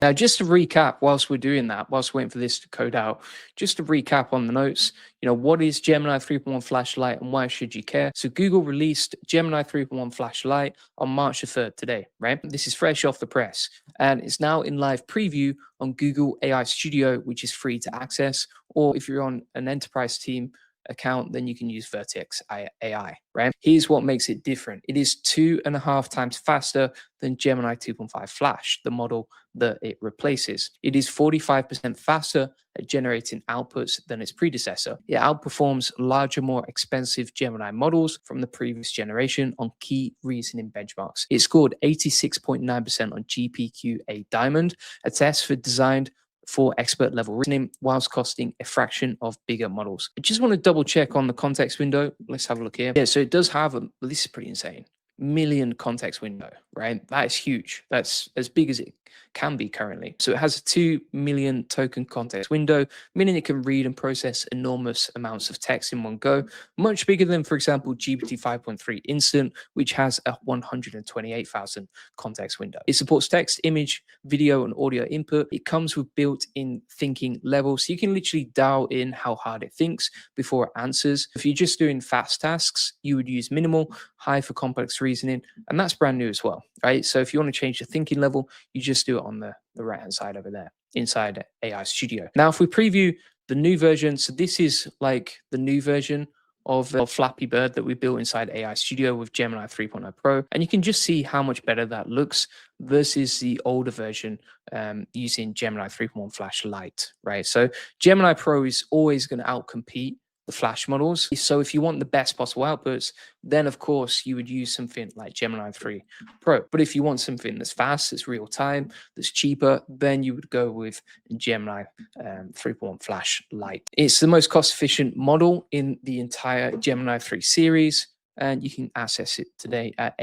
Now, just to recap, whilst we're doing that, whilst waiting for this to code out, just to recap on the notes, what is Gemini 3.1 Flashlight and why should you care? So Google released Gemini 3.1 Flashlight on March the 3rd today, right? This is fresh off the press and it's now in live preview on Google AI Studio, which is free to access. Or if you're on an enterprise team account, then you can use Vertex AI, right? Here's what makes it different. It is 2.5 times faster than Gemini 2.5 Flash, the model that it replaces. It is 45% faster at generating outputs than its predecessor. It outperforms larger, more expensive Gemini models from the previous generation on key reasoning benchmarks. It scored 86.9% on GPQA Diamond, a test designed for expert level reasoning whilst costing a fraction of bigger models. I just want to double check on the context window. Let's have a look here. Yeah, so it does have this is pretty insane. Million context window, right? That is huge. That's as big as it can be currently. So it has a 2 million token context window, meaning it can read and process enormous amounts of text in one go, much bigger than, for example, GPT 5.3 Instant, which has a 128,000 context window. It supports text, image, video, and audio input. It comes with built-in thinking levels, so you can literally dial in how hard it thinks before it answers. If you're just doing fast tasks, you would use minimal, high for complex reasoning, and that's brand new as well, right? So if you want to change the thinking level, you just do it on the right-hand side over there inside AI Studio. Now, if we preview the new version, so this is like the new version of Flappy Bird that we built inside AI Studio with Gemini 3.0 Pro, and you can just see how much better that looks versus the older version using Gemini 3.1 Flash Lite, right? So Gemini Pro is always going to outcompete the Flash models. So if you want the best possible outputs, then of course you would use something like Gemini 3 Pro. But if you want something that's fast, that's real time, that's cheaper, then you would go with Gemini 3.1 Flash Lite. It's the most cost efficient model in the entire Gemini 3 series, and you can access it today at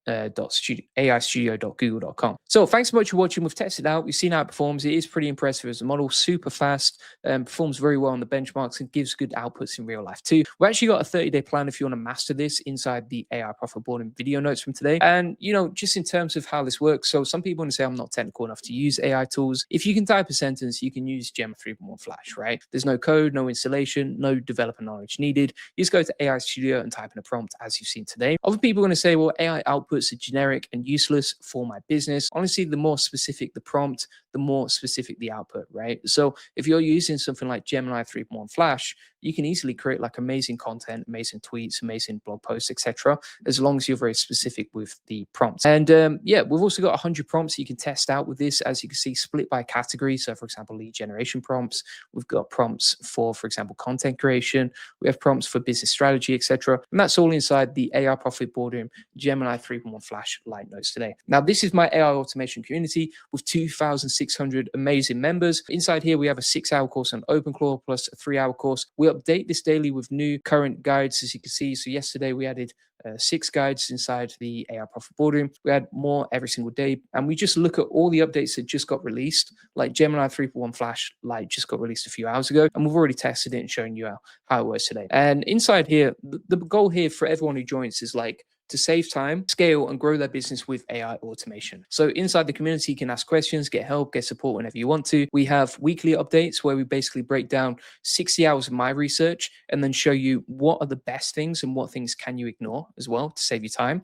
aistudio.google.com. So thanks so much for watching. We've tested it out. We've seen how it performs. It is pretty impressive as a model, super fast, performs very well on the benchmarks and gives good outputs in real life too. We actually got a 30-day plan if you want to master this inside the AI Profit Board and video notes from today. And just in terms of how this works, so some people want to say I'm not technical enough to use AI tools. If you can type a sentence, you can use Gemini 3.1 Flash, right? There's no code, no installation, no developer knowledge needed. You just go to AI Studio and type in a prompt as you've seen today. Other people are going to say, well, AI outputs are generic and useless for my business. Honestly, the more specific the prompt, the more specific the output, right? So if you're using something like Gemini 3.1 Flash, you can easily create like amazing content, amazing tweets, amazing blog posts, etc., as long as you're very specific with the prompts. And yeah, we've also got 100 prompts you can test out with this, as you can see, split by category. So for example, lead generation prompts. We've got prompts for example, content creation. We have prompts for business strategy, etc. And that's all inside the AI Profit Boardroom Gemini 3.1 Flash Lite notes today. Now, this is my AI automation community with 2,600 amazing members. Inside here, we have a 6-hour course on OpenClaw plus a 3-hour course. We update this daily with new current guides, as you can see. So yesterday we added 6 guides inside the AI Profit Boardroom. We add more every single day, and we just look at all the updates that just got released, like Gemini 3.1 Flash Lite just got released a few hours ago, and we've already tested it and shown you how it works today. And inside here, the goal here for everyone who joins is like to save time, scale, and grow their business with AI automation. So inside the community, you can ask questions, get help, get support whenever you want to. We have weekly updates where we basically break down 60 hours of my research and then show you what are the best things and what things can you ignore as well to save you time.